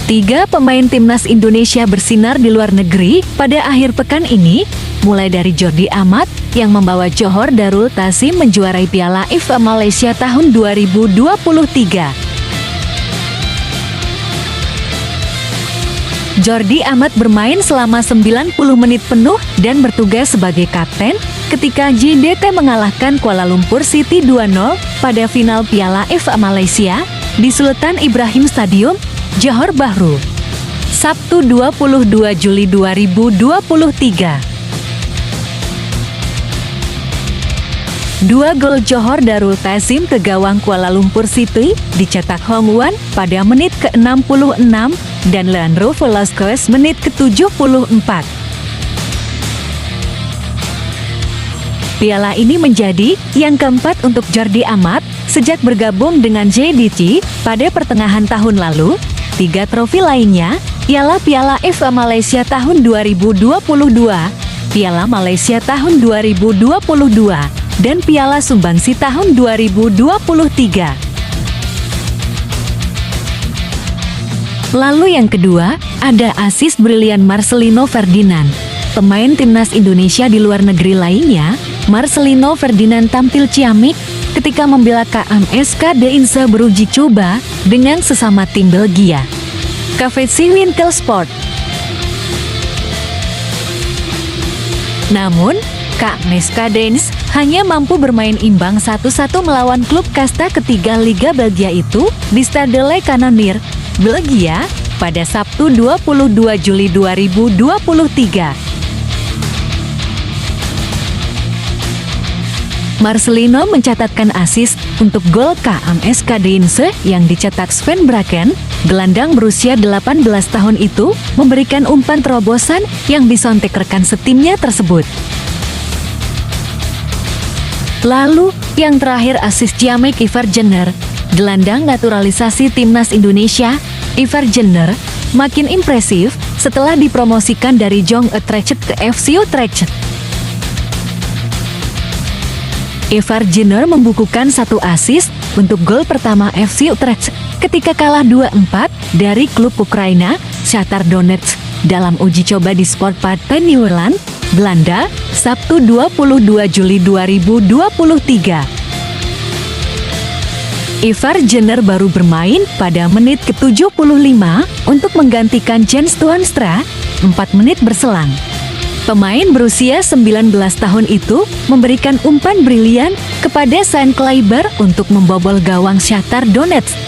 Tiga pemain timnas Indonesia bersinar di luar negeri pada akhir pekan ini, mulai dari Jordi Amat yang membawa Johor Darul Ta'zim menjuarai Piala AFF Malaysia tahun 2023. Jordi Amat bermain selama 90 menit penuh dan bertugas sebagai kapten ketika JDT mengalahkan Kuala Lumpur City 2-0 pada final Piala AFF Malaysia di Sultan Ibrahim Stadium, Johor Bahru, Sabtu 22 Juli 2023. Dua gol Johor Darul Ta'zim ke gawang Kuala Lumpur City dicetak Hong Wan pada menit ke-66 dan Leandro Velasquez menit ke-74. Piala ini menjadi yang keempat untuk Jordi Amat sejak bergabung dengan JDT pada pertengahan tahun lalu. Tiga trofi lainnya ialah Piala AFF Malaysia tahun 2022, Piala Malaysia tahun 2022, dan Piala Sumbangsi tahun 2023. Lalu yang kedua, ada asis brilian Marcelino Ferdinand. Pemain timnas Indonesia di luar negeri lainnya, Marcelino Ferdinand tampil ciamik ketika membela KMSK Deinze beruji coba dengan sesama tim Belgia, KVC Winkelsport. Namun, KMSK Deinze hanya mampu bermain imbang 1-1 melawan klub kasta ketiga Liga Belgia itu di Stade Le Canonnier, Belgia, pada Sabtu 22 Juli 2023. Marcelino mencatatkan assist untuk gol KMSK Deinze yang dicetak Sven Braken. Gelandang berusia 18 tahun itu memberikan umpan terobosan yang disontek rekan setimnya tersebut. Lalu, yang terakhir assist ciamik Ivar Jenner. Gelandang naturalisasi timnas Indonesia, Ivar Jenner, makin impresif setelah dipromosikan dari Jong Utrecht ke FC Utrecht. Ivar Jenner membukukan satu assist untuk gol pertama FC Utrecht ketika kalah 2-4 dari klub Ukraina, Shakhtar Donetsk, dalam uji coba di Sportpark Nederland, Belanda, Sabtu 22 Juli 2023. Ivar Jenner baru bermain pada menit ke-75 untuk menggantikan Jens Toornstra 4 menit berselang. Pemain berusia 19 tahun itu memberikan umpan brilian kepada Sean Kleiber untuk membobol gawang Shakhtar Donetsk.